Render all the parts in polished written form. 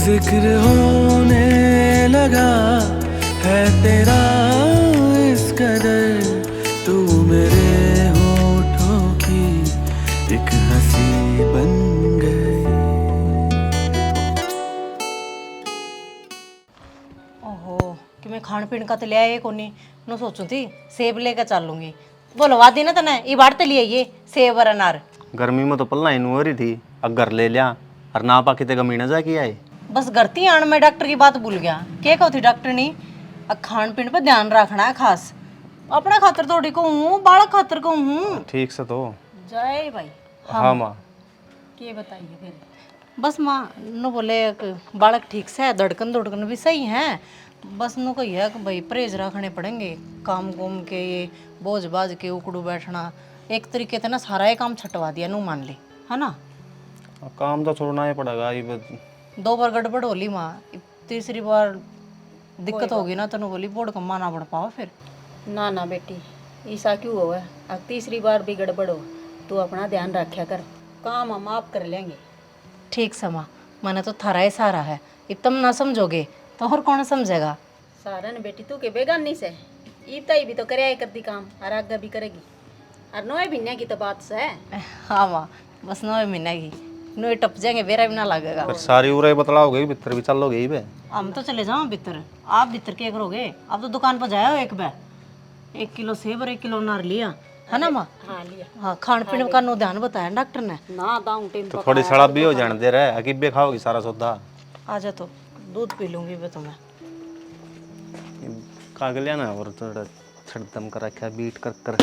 जिक्र होने लगा है तेरा इस कदर, तू मेरे होठों की एक हंसी बन गई। ओहो कि मैं खान पीन का तो ले आए कोनी नो सोचू थी सेब लेकर चलूंगी। बोलवा दी ना तने ये बाढ़ ते लिए ये सेब और अनार। गर्मी में तो पलना इन हो रही थी, अब घर ले लिया और ना पाके ते गमीना जा किया है। बस गरती आन मैं डॉक्टर की बात भूल गया। क्या कहती डॉक्टर ने अब खान पीन पर ध्यान रखना है खास। अपने खातर थोड़ी को हूँ बालक खातर को हूँ। ठीक से तो जय भाई। हाँ माँ। के बताइए फिर। बस माँ नो बोले बालक ठीक से है, धड़कन धड़कन भी सही है। बस नो कही है कि भाई परहेज रखने पड़ेंगे, काम कुम के ये बोझ बाज के उकड़ू बैठना एक तरीके से ना सारा ये काम छटवा दिया नू मान ले है ना। काम तो छोड़ना ही पड़ेगा ये। 2 बार गड़बड़ होली माँ, तीसरी बार दिक्कत होगी ना तो नो बोली बोर्ड कमा ना बढ़ पाओ फिर। ना ना बेटी ऐसा क्यों हुआ? अब तीसरी बार भी गड़बड़ हो तू अपना ध्यान रखा कर, काम हम आप कर लेंगे। ठीक समा मैंने तो थारा ही सारा है, अब तुम ना समझोगे तो और कौन समझेगा। सारा ने बेटी तू के बेगानी से ईताई भी तो करे कर दी काम और आगे भी करेगी और नोए भिन्या की तो बात से है। हाँ माँ बस 9 महीने की नोए टप जाएंगे बेरा भी ना लगेगा। फिर सारी उरे बतला हो गई, भीतर भी चल लोगे ही बे। हम तो चले जाओ भीतर, आप भीतर क्या करोगे? आप तो दुकान पर जाओ एक बार 1 किलो सेब और 1 किलो अनार लिया है ना माँ। हाँ लिया। हाँ खान पीने का नो ध्यान बताया डॉक्टर ने। ना दाऊं टेम तो थोड़ी सड़प भी हो जाने दे रहा है, अकीबे खाओगी सारा सौदा। आ जा तो दूध पी लूंगी मैं तुम्हें। काग लिया ना और थोड़ा छड़दम कर रखा बीट कर कर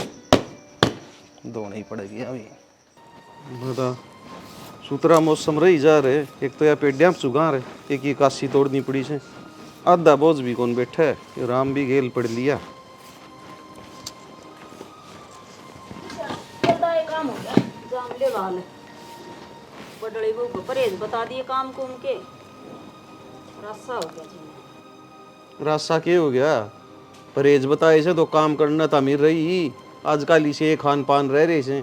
धोनी ही पड़ेगी अभी। बता सुतरा मौसम रही जा रहे, एक तो या पेड्या चुगा रहे, एक ये काशी तोड़नी पड़ी से, आधा बोझ भी कौन बैठा है, ये राम भी गेल पड़ लिया। काम हो गया जामले वाल बड़े वो परहेज बता दिए काम कुम के रस्सा हो गया जी। रास्ता के हो गया? परहेज बताए से तो काम करना था मिल रही, आजकल इसे खान पान रह रहे से।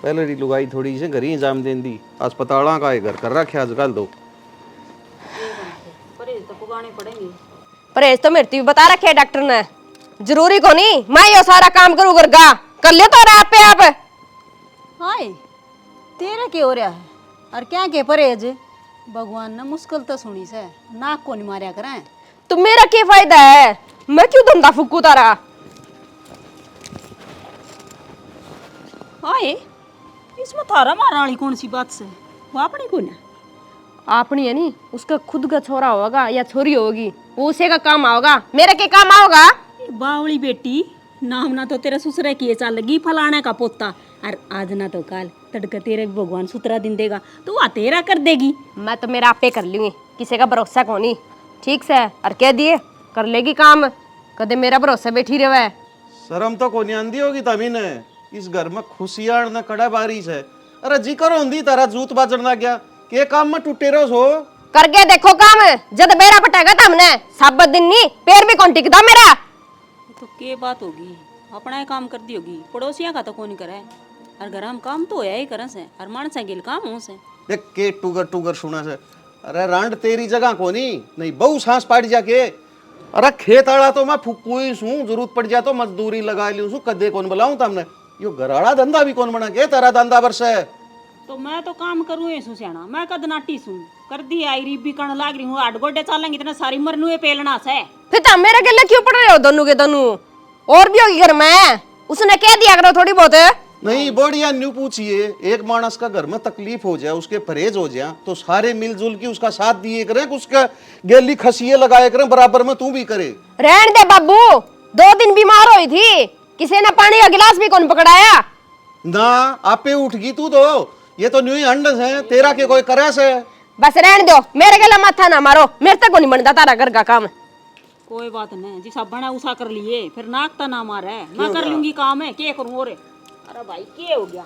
पहले री लुगाई थोड़ी से घर ही जाम दें दी, अस्पताल का घर कर रखे आजकल तो। परहेज तो पुगाने पड़ेंगे। परहेज तो मेरे भी बता रखे है डॉक्टर ने, जरूरी को नहीं मैं ये सारा काम करूँ घर का कर ले तो आप पे आप। हाय तेरा क्या हो रहा है और क्या के परहेज? भगवान ने मुश्किल तो सुनी से नाक को नहीं मारिया करें। तो मेरा क्या फायदा है, मैं क्यों धंधा फूकू तारा। हाय इसमें थारा मारा वाली कौन सी बात से? वो अपनी कौन है? आपनी है नी, उसका खुद का छोरा होगा या छोरी होगी वो उसे का काम आओगा, मेरे के काम आओगा। बावली बेटी नाम ना तो तेरा ससुरे किए चाल लगी फलाने का पोता और आज ना तो काल तड़का तेरे भी भगवान सुतरा दिन देगा तो वह तेरा कर देगी। मैं तो मेरा आपे कर लूंगी, किसी का भरोसा कोनी। ठीक से और कह दिए कर लेगी काम, कदे मेरा भरोसा बैठी रहे। शर्म तो कोनी आंदी होगी तभी ने, इस घर में खुशियार न कड़ा बारिश है। अरे जी करो होंदी तारा जूत बाजन लग गया, के काम में टूटे रहो सो करके देखो काम, जद बेरा पटेगा तो हमने साबत दिन नहीं पैर भी कौन टिकता मेरा। तो के बात होगी, अपना ही काम कर दी होगी, पड़ोसिया का तो कौन करे और घर हम काम तो होया ही करे से और मानस गिल काम हो से। देख के टूगर टूगर सुना से। अरे रांड तेरी जगह कोनी नहीं बहु सांस पाट जाके। अरे खेत आड़ा तो मैं फुक्कू ही सूं, जरूरत पड़ जाए तो मजदूरी लगा ली सूं, कदे कौन बुलाऊं तमने। यो घराड़ा धंधा भी कौन बना के तेरा धंधा बरस है। तो मैं तो काम करूँ ये सुसियाना, मैं कद नाटी सूं कर दी आई री भी कण लाग रही हूँ, आठ गोडे चालेंगे इतना सारी मरनुए पेलना से। फिर तुम मेरे गले क्यों पड़ रहे हो दोनों के दोनों? और भी होगी घर में, उसने कह दिया करो थोड़ी बहुत। नहीं बढ़िया न्यू पूछिए, एक मानस का घर में तकलीफ हो जाए, उसके परहेज हो जाए तो सारे मिलजुल के उसका साथ दिए करें, उसका गेली खसिए लगाए करें, बराबर में तू भी करे। रहन दे बाबू, 2 दिन बीमार हुई थी, किसी ने पानी का गिलास भी कौन पकड़ाया ना। आपे उठ गई तू तो, ये तो न्यू अंडस है, तेरा के कोई करे से। बस रहन दो, मेरे गला माथा ना मारो, मेरे तक को नहीं बनता तारा घर का काम। कोई बात नहीं, जिसा बना उसा कर लिए, फिर नाकता ना मारे, मैं कर लूंगी काम है, क्या करूं? और अरे भाई क्या हो गया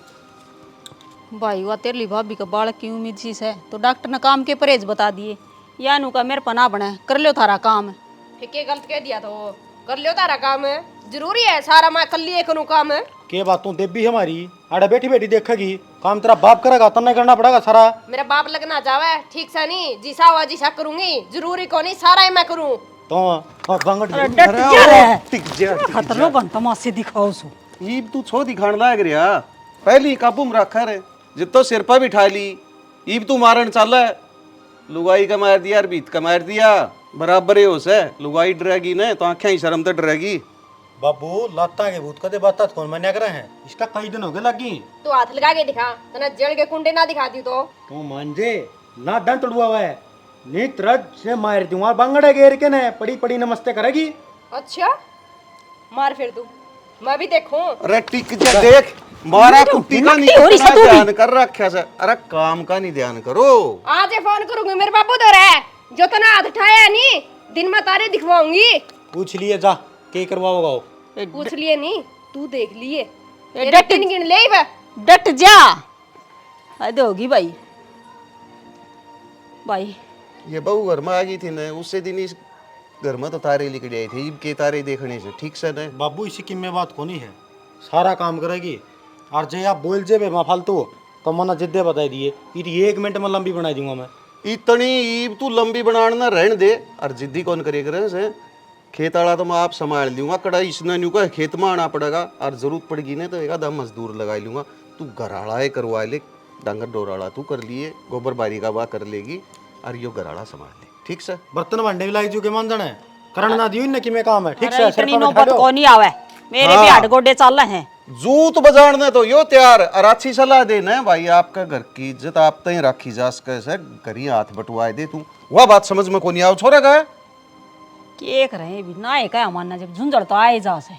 भाई? वह तेरी भाभी का बालक की उम्मीद सी है तो डॉक्टर ने काम के परहेज बता दिए, या नु का मेरे पना बना कर लो थारा काम। फिर के गलत कह दिया तो कर लियो तारा काम, जरूरी है सारा मैं कर लिए करूं काम। के बात तू देवी हमारी आड़े बैठी बैठी देखेगी काम तेरा बाप करेगा तब नहीं करना पड़ेगा सारा। मेरा बाप लगना जावे ठीक से नहीं, जीसा हुआ जीसा करूंगी, जरूरी को नहीं सारा ही मैं करूं। तो बंगट टिक जा खतरो बन तमाशे दिखाओ सो। ईब तू छो दिखाण लाग रिया पहली काबू में रखा रे जितो सिर पर बिठा ली ईब तू मारन चाल है। लुगाई का मार दिया और बीत का मार दिया बराबर है उसे। लुगाई डरेगी ना तो आंखें ही शर्म तो डरेगी। बाबू लाता के भूत कदे बात कौन मन्या करे हैं, इसका कई दिन हो गए लगी। तू हाथ लगा के दिखा, तना जड़ के कुंडे ना दिखा दी तो तू मांझे ना डंट तोड़वा हुआ है नीत रज से मार दूंगा बंगड़े घेर के ने पड़ी पड़ी नमस्ते करेगी। अच्छा मार फिर तू, मैं भी देखूं। अरे टिक जा देख मारा कुट्टी का नहीं कितना ध्यान कर रखा से। अरे काम का नहीं ध्यान करो। आज ही फोन करूंगी मेरे बाबू तो रहा जो तना हाथ उठाया नहीं दिन में तारे दिखवाऊंगी। पूछ लिए जा के करवाओगा। पूछ लिए नहीं तू देख लिए डट गिन ले ही बा। डट जा हद होगी भाई। भाई ये बहू घर में आ गई थी ना उससे दिन इस घर में तो तारे लिख गए थे ईब के तारे देखने से ठीक से ना। बाबू इसी की में बात कोनी है, सारा काम करेगी और जे आप बोल जे मैं फालतू तो मना जिद्दे बता दिए इतनी 1 मिनट में लंबी बना दूंगा मैं। इतनी ईब तू लंबी बनाना रहने दे और जिद्दी कौन करेगा से। खेत आड़ा तो मैं आप संभाल लूंगा कड़ाई इसने न्यू का खेत में आना पड़ेगा और जरूरत पड़ेगी ना तो एक आधा मजदूर लगा लूंगा। तू घराड़ा है करवा ले डांगर डोराड़ा तू कर लिए गोबर बारी का वाह कर लेगी और यो घराड़ा संभाल ले ठीक से। बर्तन भांडे भी लाई जो के मान जाने करण ना दियो कि मैं काम है ठीक से। इतनी नौबत को नहीं आवे मेरे भी हट गोडे चल रहे हैं। जूत बजाड़ने तो यो तैयार और अच्छी सलाह देना है भाई। आपका घर की इज्जत आप तय राखी जा सके घर ही हाथ बटवाए दे तू वह बात समझ में को नहीं आओ छोरा का के करे भी ना है का मानना जब झुंझड़ तो आए जा से।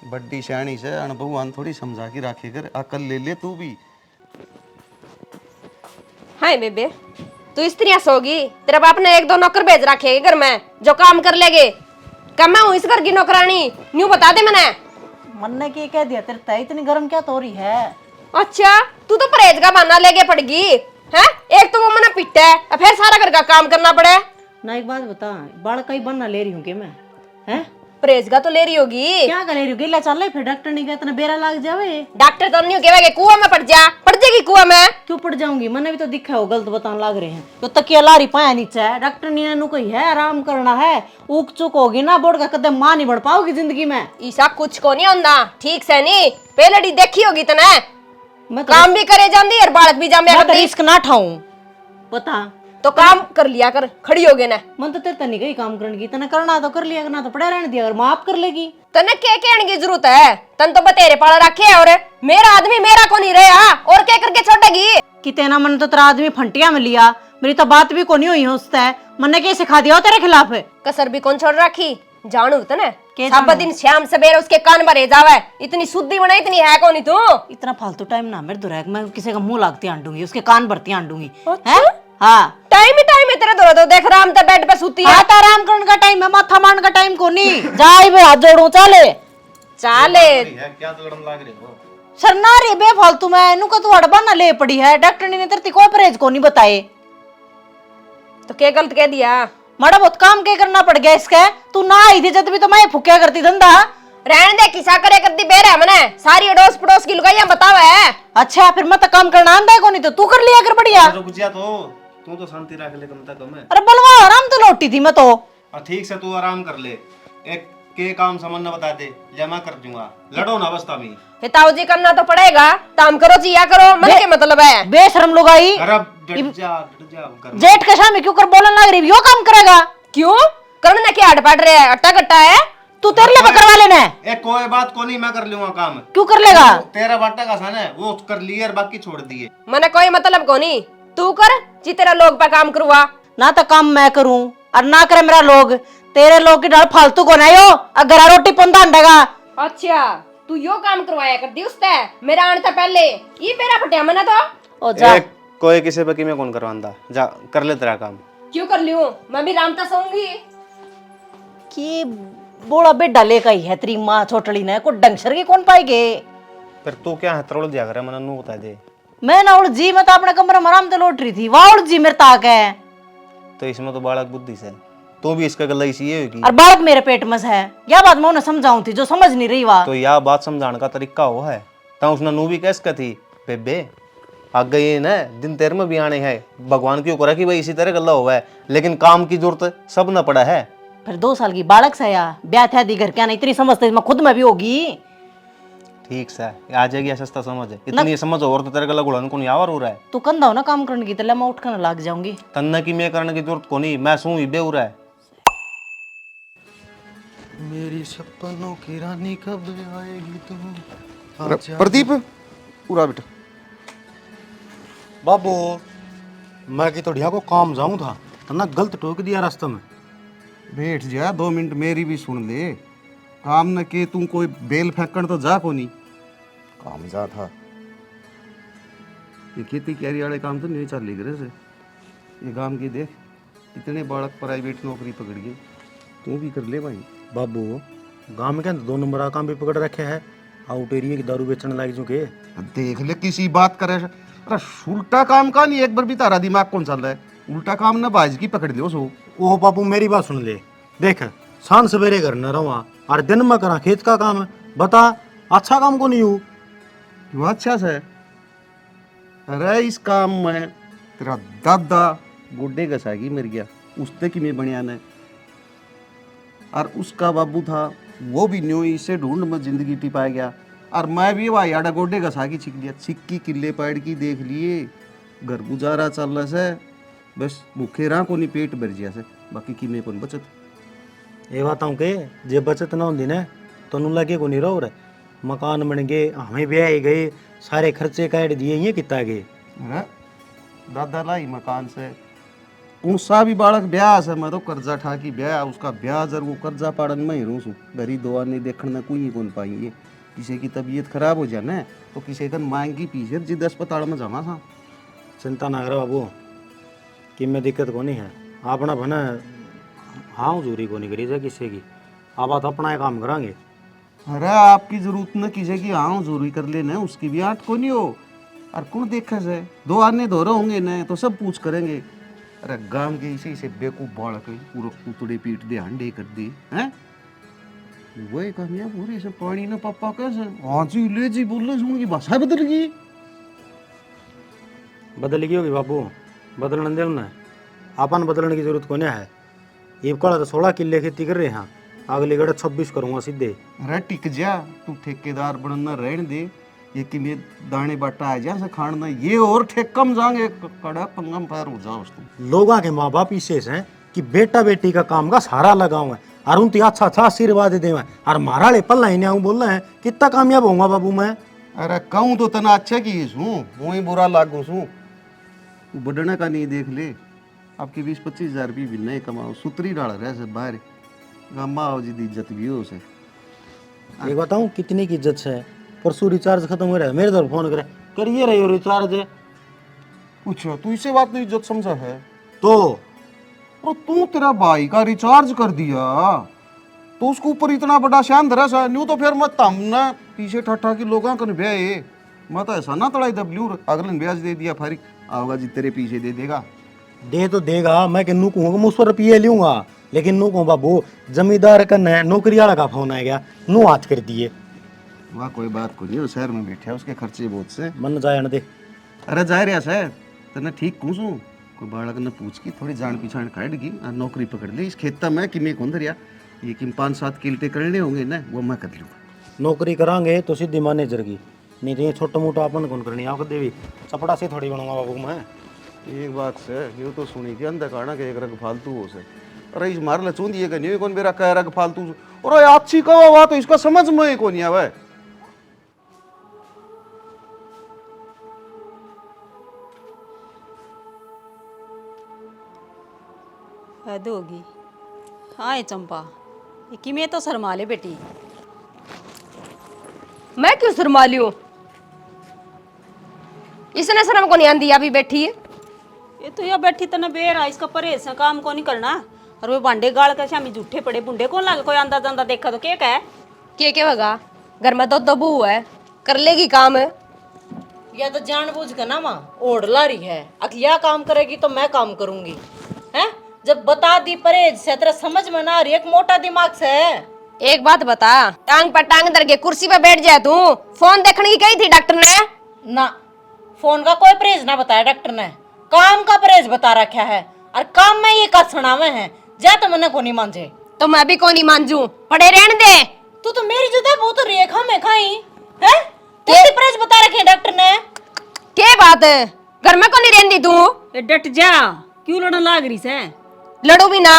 बड्डी शानी से अनुभवान थोड़ी समझा के राखे कर अकल ले ले तू भी। हाय बेबे तू इस तरह सोगी, तेरे बाप ने 1-2 नौकर भेज रखे घर में जो काम कर लेगे। कब मैं हूँ इस घर की नौकरानी न्यू बता दे मैंने। मन ने क्या कह दिया तेरे तय इतनी गर्म क्या तो रही है। अच्छा तू तो परहेज का बहाना लेके पड़गी है। एक तो वो मना पिटता है और फिर सारा घर का काम करना पड़े ना। एक बात बता बाल कई बनना ले रही हूँ कि मैं हैं परहेज का तो ले रही होगी। क्या कर ले रही हूँ गिला चल रही फिर डॉक्टर नहीं कहता बेरा लाग जावे। डॉक्टर तो नहीं कहेगा कुआं में पड़ जाएगी कुआं में। क्यों पड़ जाऊंगी मैंने भी तो दिखा हो गलत बताने लग रहे हैं। तो तकिया लारी पाया नीचे है डॉक्टर ने नु कही है आराम करना है। उक चुक होगी ना बोर्ड का कदम मां नहीं बढ़ पाओगी जिंदगी में। ईसा कुछ को नहीं होता ठीक से नहीं पहले देखी होगी तने मैं तो काम भी करे जाती और बालक भी जामे मैं तो रिस्क ना ठाऊं बता तो काम कर लिया कर खड़ी हो गए ना। मन तो तेरे तनी गई काम करने की तने करना तो कर लिया करना तो पड़े रहने दिया अगर माँ आप कर लेगी। तने क्या कहने की जरूरत है तन तो बतेरे पाला रखे और मेरा आदमी मेरा को नहीं रहा और क्या करके छोड़ेगी। किते ना मन तो तेरा आदमी फंटिया में लिया मेरी तो बात भी को नहीं हुई उससे मैंने क्या सिखा दिया तेरे खिलाफ है। कसर भी कौन छोड़ रखी जानू तने के सब दिन शाम सवेरे उसके कान भरे जावे इतनी शुद्धि बना इतनी है कौन तू। इतना फालतू टाइम ना मेरे दुराग मैं किसी का मुंह लागती आंडूंगी उसके कान भरती आंडूंगी। अच्छा? हाँ टाइम ही टाइम है तेरे दोनों तो देख राम तो बेड पे सूती है। हाँ तो आराम करने का टाइम है माथा मारने का टाइम को नहीं जाए बे हाथ जोड़ू चाले चाले क्या लड़न लाग रहे हो सरना रे बे फालतू में नु का तू अड़बा ना ले पड़ी है डॉक्टर ने तेरे कोई परहेज को नहीं बताए तो क्या गलत कह दिया। माड़ा बहुत काम क्या करना पड़ गया इसका। तू ना आई थी जब भी तो मैं फुकिया करती धंधा रहने दे किसा करे करती बेर है मने सारी अड़ोस पड़ोस की लुगाइयां बतावे है। अच्छा फिर मैं तो काम करना आंदा है को नहीं तो तू कर लिया कर बढ़िया। रुक जा तो तू तो शांति रख ले कम तक मैं। अरे बलवा आराम तो लौटी थी मैं तो। ठीक से तू आराम कर ले एक के काम समझना बता दे जमा कर दूंगा लड़ो ना बस तामी। हिताऊ जी करना तो पड़ेगा काम करो जी या करो मन के मतलब है। बेशरम लोग आई अरे डट जा कर जेठ के सामने क्यों कर बोलने लग रही यो काम करेगा क्यों करने के हट पड़ रहे हैं अट्टा कट्टा है तू तेरे लिए करवा लेना है। ए कोई बात को नहीं मैं कर लूंगा काम। क्यों कर लेगा तेरा बाटा का सन है वो कर लिए और बाकी छोड़ दिए। मने कोई मतलब को नहीं तू कर जी तेरा लोग पे काम करवा ना तो काम मैं करूं और ना करे मेरा लोग तेरे लोग की डाल फालतू को ना यो अगर रोटी पंदा अंडेगा। अच्छा तू यो काम करवाया कर दी उससे मेरा आने से पहले ये मेरा फटिया मना तो ओ जा कोई किसी पे मैं कौन करवांदा जा कर ले तेरा काम। क्यों कर लियो मैं भी रामता सोऊंगी कि बोला बेडा लेकर ही है तेरी माँ छोटड़ी ने को डंगसर की कौन पाएगे। फिर तू क्या है तरोड़ दिया करे मना नू बता दे। मैं ना उड़ जी मैं तो अपने कमरे में आराम से लौट रही थी वाह उड़ जी मेरे ताक है। तो इसमें तो बालक बुद्धि से तो भी इसका गला इसी है होगी। और बालक मेरे पेट में है, यह बात मैं उन्हें समझाऊं थी जो समझ नहीं रही वा। तो यह बात समझाने का तरीका वो है, ता उसने नू भी कैस थी बेबे आ गई ना दिन तेर में भी आने हैं, भगवान क्यों करा कि भाई इसी तरह गला हुआ है, लेकिन काम की जरूरत सब न पड़ा है। फिर 2 साल की बालक से या ब्याह था दी घर क्या नहीं, इतनी समझ तो खुद में भी होगी। ठीक से आ जाएगी सस्ता समझ है, इतनी समझ और तो तेरे गला गुड़ान को नहीं आवर हो रहा है। तू कंधा हो ना काम करने की, तो मैं उठ कर लग जाऊंगी। तन्ना की मैं करने की जरूरत को नहीं, मैं सू ही बेउरा है। मेरी सपनों की रानी कब आएगी तू? प्रदीप पूरा बेटा बाबू मैं की तोड़िया को काम जाऊं था तो ना गलत टोक दिया रास्ते में। बैठ जा 2 मिनट मेरी भी सुन ले। काम न के तू कोई बेल फेंकण तो जा को नहीं काम जा था। ये खेती क्यारी वाले काम तो नहीं चल रहे से। ये काम की देख इतने बालक प्राइवेट नौकरी पकड़ गए, तू भी कर ले भाई। बाबू गांव में क्या 2 नंबर का काम भी पकड़ रखे है, आउट एरिया की दारू बेचने लग चुके। देख ले किसी बात करे। अरे उल्टा काम का नहीं, एक बार भी तारा दिमाग कौन चल रहा है? उल्टा काम ना बाज की पकड़ लियो सो। ओह बाबू मेरी बात सुन ले, देख शान सवेरे घर न रहा और दिन में करा खेत का काम है, बता अच्छा काम को नहीं हूँ। क्यों अच्छा से? अरे इस काम में तेरा दादा गोड्डे घसागी मर गया, उसने कि मैं बनिया ने, और उसका बाबू था वो भी न्यू इसे ढूंढ में जिंदगी टिपाया गया, और मैं भी वही आड़ा गोड्डे घसागी छिक लिया, छिक्की किले पैड़ की देख लिए, घर गुजारा चल रहा से, बस भूखे रहा को नहीं पेट भर जिया से, बाकी की मैं कौन बचत। ये बताऊँ के जे बचत ना होती ना तो नु लगे को नहीं रहो रे, मकान बन गए, हमें ब्याह गए, सारे खर्चे काट दिए, ये कितना गए। अरे दादा लाई मकान से कौन सा भी बालक ब्याह से, मैं तो कर्जा ठा की ब्याह, उसका ब्याह जर वो कर्जा पाड़न में ही रहूँ सू, घरी दो आने देखने में कोई कौन पाएंगे। किसी की तबीयत खराब हो जाए ना तो किसी का मांगी पीछे जिद अस्पताल में जमा था। चिंता ना करो बाबू, कि में दिक्कत को नहीं है, अपना बना हाँ जरूरी को नहीं करी जा किसी की, आप बात अपना ही काम करांगे। अरे आपकी जरूरत न किसी की हाँ जरूरी कर लेना, उसकी भी आठ को नहीं हो, और कौन देखा से 2 आने धो रहे होंगे न तो सब पूछ करेंगे। अरे गांव के इसे इसे बेकूफ बालक पूरा कुतड़े पीट दे हंडे कर दी हैं, वही कामयाब हो रही से पानी ना पापा कैसे हाँ जी ले जी बोल रहे उनकी भाषा बदल गई। बदल गई होगी बाबू, बदलने दे ना, अपन बदलने की जरूरत को नहीं है। ये कल तो 16 किले खेती कर रहे हैं, अगले गढ़ 26 करूँगा सीधे। अरे टिक जा तू ठेकेदार बनना रहने दे, ये कि मैं दाने बाटा आ जा से खाना ये और ठेकम जाएंगे कड़ा पंगम पार हो जाओ तुम। लोगों के माँ बाप इसे हैं कि बेटा बेटी का काम का सहारा लगाऊं और उनकी अच्छा अच्छा आशीर्वाद दे, और मारा ले पल्ला ही नहीं बोल रहे हैं कितना कामयाब होऊंगा बाबू मैं। अरे कहूँ तो तना अच्छा की हूँ, वही बुरा लागू हूँ, बढ़ने का नहीं देख ले, आपके 20-25 हज़ार भी नहीं कमाओ, सुतरी डाल रहे से बाहर गामा आओ जी इज्जत भी हो से। एक बताऊं कितनी की इज्जत है, परसों रिचार्ज खत्म हो रहा है, मेरे तरफ फोन करे करिए रही हो रिचार्ज है। पूछो तू इसे बात नहीं इज्जत समझा है तो और तू तेरा भाई का रिचार्ज कर दिया तो उसके ऊपर इतना बड़ा शान धरा सा न्यू, तो फिर मैं तमना पीछे ठट्ठा की लोगों का ब्याह मैं तो ऐसा ना तड़ाई दबलू अगले ब्याज दे दिया फारिक आओगा जी तेरे पीछे दे देगा। दे तो देगा, मैं कहूँ कहूँगा मैं उस पर रुपये लूंगा, लेकिन नू कहूँ बाबू जमींदार का नया नौकरी वाला का फोन आ गया, नू हाथ कर दिए। वहाँ कोई बात को नहीं, शहर में बैठे उसके खर्चे बहुत से मन जाए न दे। अरे जाए रहा सर तेने ठीक कहूँ कोई बालक ने पूछ की थोड़ी जान पहचान काट की और नौकरी पकड़ ली इस खेता में कि मैं कौन धरिया ये कि 5-7 किल्टे करने होंगे ना वो मैं कर लूँगा। नौकरी करांगे तो सीधी मैनेजर की, नहीं तो ये छोटा मोटा अपन कौन करनी आप देवी चपड़ा से थोड़ी बनूंगा बाबू मैं। एक बात से ये तो सुनी थी अंधा काना के एक रग फालतू हो से, अरे इस मार लचून दिए का नहीं कौन मेरा कह रग फालतू और अच्छी कहा हुआ तो इसका समझ में कौन आवा। हद होगी। हाँ चंपा कि मैं तो शर्मा ले बेटी। मैं क्यों शर्मा लियो? इसने शर्म को नहीं आंदी अभी बैठी है। ये तो यह बैठी तना बेर इसका परहेज से काम को नहीं करना, और वो भांडे गाल के शामी झूठे पड़े बुंडे कौन लागे, कोई आंदा जांदा देखा तो क्या कहे के भगा घर में तो बहू है कर लेगी काम। या तो जानबूझ कर ना माँ ओढ़ ला रही है, अखिया काम करेगी तो मैं काम करूंगी, हैं जब बता दी परहेज से तेरा समझ में ना आ रही, एक मोटा दिमाग से है। एक बात बता, टांग पर टांग धर के कुर्सी पे बैठ जाए तू, फोन देखने की कही थी डॉक्टर ने? ना, फोन का कोई परहेज ना बताया डॉक्टर ने, काम का परहेज बता रखा है। और काम में ये का सुनावे हैं, जा तो मने को नहीं मांझे। तो मैं भी को नहीं मांझू, पड़े रहने दे। तू तो मेरी जुदा बहुत रेखा में खाई है। कैसे परहेज बता रखे हैं डॉक्टर ने? के बात है, घर में को नहीं रहती तू? ए, डट जा, क्यों लड़न लाग रही से? लड़ू भी ना,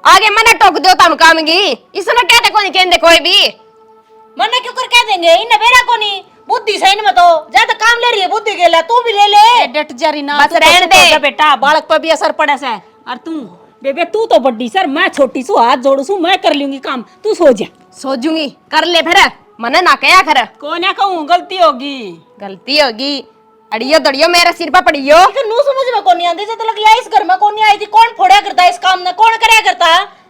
आगे मैंने टोक दो तम काम की, इसने कहते को नहीं कहते कोई भी। मने क्यों कर कह देंगे, इन बेरा को नहीं बुद्धि सही में तो ज्यादा काम ले रही है, बुद्धि गेला तू भी ले ले। ए, डट जा रीना, बस तू तो रहने चुप हो दे। जा बेटा, बालक पर भी असर पड़े से। और तू बेबे, तू तो बड्डी सर, मैं छोटी सू, हाथ जोड़ू सू, मैं कर लूंगी काम, तू सो जा। सोचूंगी, कर ले फिर, मने ना कया कर। को ना कहूँ, गलती होगी। गलती होगी, अड़ियो दड़ियो मेरे सिर पर पड़ियो। नू समझ में कौन नहीं आती, जब लग गया इस घर में कौन नहीं आई थी, कौन फोड़ा करता इस काम ने, कौन करया करता?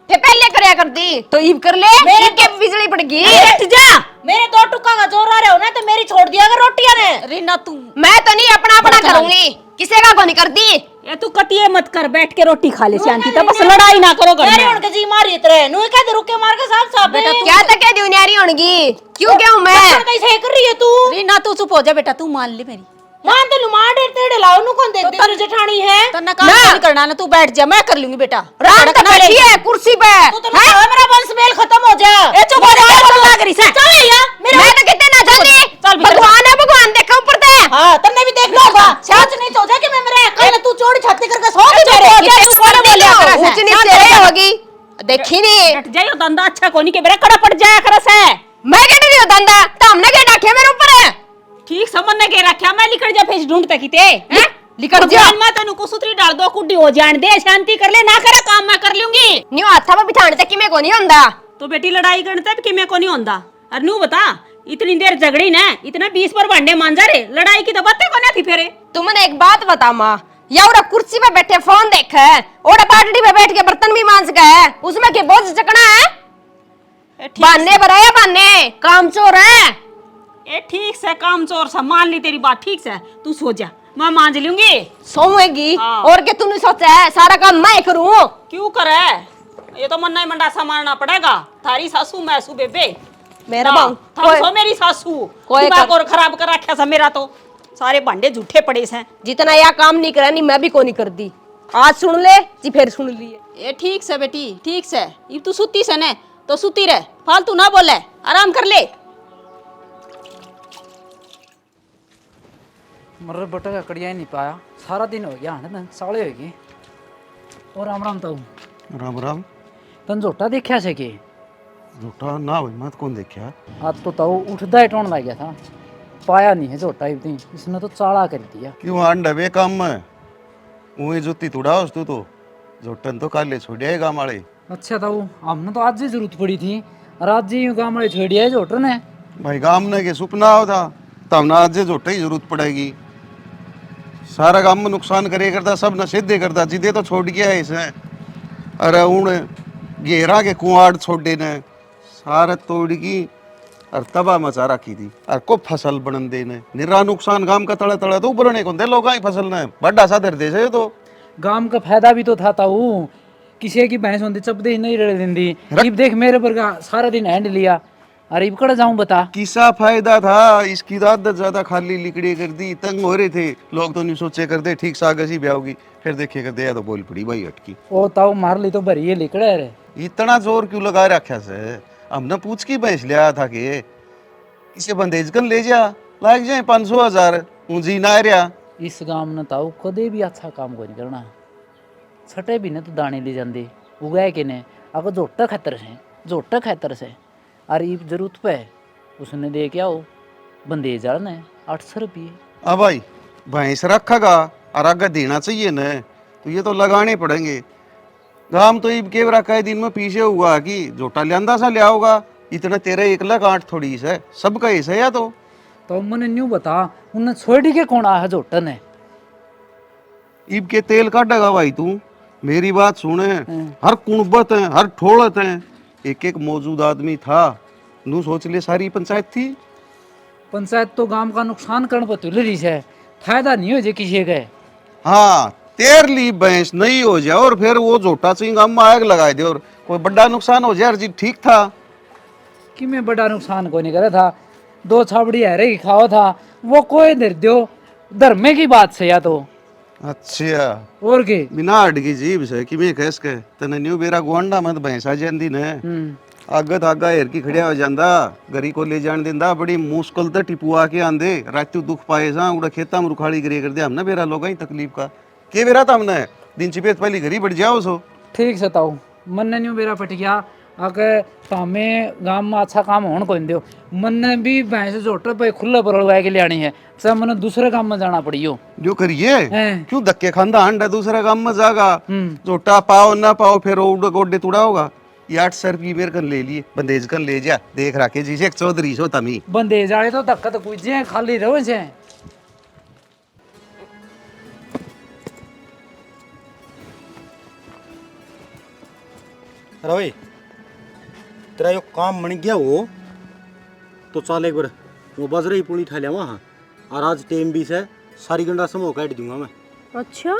फिर पहले करया करती तो ईब कर ले, मेरे के बिजली पड़ गई। हट जा। मेरे तो टुक्का का जोर आ रहा हो ना, तो मेरी छोड़ दिया अगर रोटियां ने। रीना तू, मैं तो नहीं अपना अपना करूंगी, किसी का को नहीं करती। ये तू कतिये मत कर, बैठ के रोटी खा ले शांति, तो बस लड़ाई ना करो घर मेरे में। उनके जी मारी इतरे नू कह दे रुके मार के साफ साफ बेटा तू क्या तक है दुनियारी होगी, क्यों क्यों मैं? कैसे कर रही है तू? रीना तू चुप हो जा बेटा, तू मान ले मेरी। मान ते लुमा डेढ़ तेड़े लाओ नू कौन देखते तेरी जेठानी है? तो ना काम नहीं करना ना, तू बैठ जा, मैं कर लूंगी बेटा। राम तो बैठी है कुर्सी पे। तू तो ना मेरा वंश मेल खत्म हो जा। ए चुप हो जा, बोल लाग रही से। चल या मेरा मैं तो कितने ना चल रही, चल भीतर। भगवान है, भगवान देखा ऊपर से। हां तन्ने भी देखना होगा, सोच नहीं तो जा कि मैं मेरे कल तू चोरी छाती करके सो गई मेरे। ये तू कौन बोलिया करा से? ऊंच नीच तेरे होगी, देखी नहीं। हट जाइयो, धंधा अच्छा कोनी के मेरा कड़ा पड़ जाया कर से। मैं कह रही हूं धंधा, तो हमने क्या डाके मेरे ऊपर है? ठीक समझने के रखा, मैं लिखड़ जा फेस ढूंढते किते हैं? लिखड़ जा। भगवान मैं तेनु को सुतरी डाल दो, कुड्डी हो जान दे, शांति कर ले, ना करे काम मैं कर लूंगी। न्यू हाथा पे बिठाने तक कि मैं को नहीं होंदा। तो बेटी लड़ाई करते कि मैं को नहीं होंदा। और नू बता, इतनी देर झगड़ी ना, इतना 20 पर भांडे मांजा रे, लड़ाई की तो बातें को ना थी फेरे। तुमने एक बात बता माँ, या उड़ा कुर्सी पे बैठे फोन देख है, ओड़ा पाटड़ी पे बैठ के बर्तन भी मांज का है, उसमें के बोझ चकना है? बाने बनाया बाने, काम चोर है। ए ठीक से काम चोर सा, मान ली तेरी बात, ठीक से तू सो जा, मैं मांज लूंगी। सोएगी हाँ। और के तूने सोचा है सारा काम मैं करूं? क्यों करे, ये तो मन्ना ही मंडासा मारना पड़ेगा। थारी सासू मैसू बेबे, मेरा हाँ, बाऊ थारी सो मेरी सासू, कोई दिमाग और खराब कर रखा सा मेरा, तो सारे भांडे झूठे पड़े से। जितना यह काम नहीं करा नहीं मैं भी को नहीं कर दी, आज सुन ले जी फिर सुन लिए। ए ठीक से बेटी, ठीक से, ये तू सुती से ने तो सुती रह, फालतू ना बोले, आराम कर ले। मर बटा का कड़िया ही नहीं पाया, सारा दिन हो गया ना, साले होगी। और राम राम ताऊ, राम राम। तन झोटा देखा से के? झूठा ना भाई, मत कौन देखा? आज तो ताऊ उठदा ही टोन लग गया था, पाया नहीं है झोटा इतनी, इसने तो चाड़ा कर दिया। क्यों अंडा बे काम में वही जुत्ती तुड़ा तू तो झोटन तो काले छोड़िया है गाँव वाले। अच्छा ताऊ, हमने तो आज ही जरूरत पड़ी थी, और आज ही गाँव वाले छोड़ दिया है झोटर ने। भाई गाँव ने के सुपना होता तब ना आज झोटे ही जरूरत पड़ेगी। सारा गाँव में नुकसान करे करता, सब न सीधे करता, जिदे तो छोड़ गया है इसे। अरे उन घेरा के कुआड़ छोड़े ने सारा तोड़गी और तबाह मचा रखी थी, और को फसल बनन देने निरा नुकसान गांव का तड़ा तड़ा तो उबरने को दे लोग ही फसल ने बड़ा सा दर दे से। तो गांव का फायदा भी तो था ताऊ, किसी की भैंस होती चपदे ही नहीं रह दी, इब देख मेरे पर का सारा दिन हैंड लिया, अरे इब कड़ जाऊं बता। किसा फायदा था, इसकी आदत ज्यादा खाली लिकड़ी कर दी, तंग हो रहे थे लोग, तो नहीं सोचे करते ठीक सा गसी ब्याह होगी, फिर देखे कर दिया तो बोल पड़ी भाई अटकी। ओ ताऊ मार ली तो भरी ये लिकड़े रे, इतना जोर क्यों लगा रखा से? हमने पूछ की भैंस लिया था कि इसे बंदेज कर ले जा, लाग जाए 500,000 ऊंजी ना रहा। इस गांव में ताऊ कदे भी अच्छा काम को नहीं करना, छठे भी ने तो दाने ले जाते उगाए के ने, अगर जोटा खैतर से अरे इब जरूरत पे उसने दे के आओ बंदेज ने 800 रुपये। अब भाई भैंस रखेगा और आगे देना चाहिए न, तो ये तो लगाने पड़ेंगे। गाम तो इब के रखा है दिन में पीछे हुआ कि जोटा लियांदा सा लिया होगा, इतना तेरा 1,08,000 थोड़ी है, सबका ऐसा है। या तो मैंने न्यू बता उन्हें छोड़ के कौन आया जोटा ने? इब के तेल काटेगा भाई तू, मेरी बात सुने, हर कुणबत है, हर ठोड़त है, एक एक मौजूद आदमी था, नू सोच ले सारी पंचायत थी। पंचायत तो गांव का नुकसान करने पर तुल रही है, फायदा नहीं हो जे किसी के। हाँ तेर ली भैंस नहीं हो जाए और फिर वो झोटा चिंगाम में आग लगा दे और कोई बड़ा नुकसान हो जाए जी ठीक था कि मैं बड़ा नुकसान कोई नहीं करे था, 2 छाबड़ी हरे की खाओ था, वो कोई निर्द्यो धर्मे की बात से या तो अच्छा और के बिना अड़गी जीव से कि मैं कह सके तने न्यू बेरा गोंडा मत भैंसा जंदी ने आगत आगा हेर की खड़िया हो जांदा गरी को ले जान दिंदा बड़ी मुश्किल ते टिपुआ के आंदे रातू दुख पाए सा उड़ा खेता में रुखाड़ी गिरे कर दे हमने बेरा लोगा ही तकलीफ का के बेरा था हमने दिन चिपेत पहली घरी बढ़ जाओ सो ठीक से ताऊ मन ने न्यू मेरा पट गया आके तामे गांव में अच्छा काम होने को दियो मन ने भी भैंस जोटर पे खुला पर लगा के ले आनी है सब मन दूसरे काम में जाना पड़ियो जो करिए हैं। क्यों धक्के खांदा अंडा दूसरा काम में जागा जोटा पाओ ना पाओ फिर उड़ गोड्डे तुड़ा होगा ये 800 रुपये मेरे कन ले लिए बंदेज कन ले जा देख रखे जी एक चौधरी सो तमी बंदेज आए तो धक्का तो कुछ खाली रहो से अरे भाई तेरा यो काम बन गया हो तो चल एक बार वो बजरई पूरी ठा लिया वहाँ और आज टेम भी से सारी गंडा समूह काट दूंगा मैं। अच्छा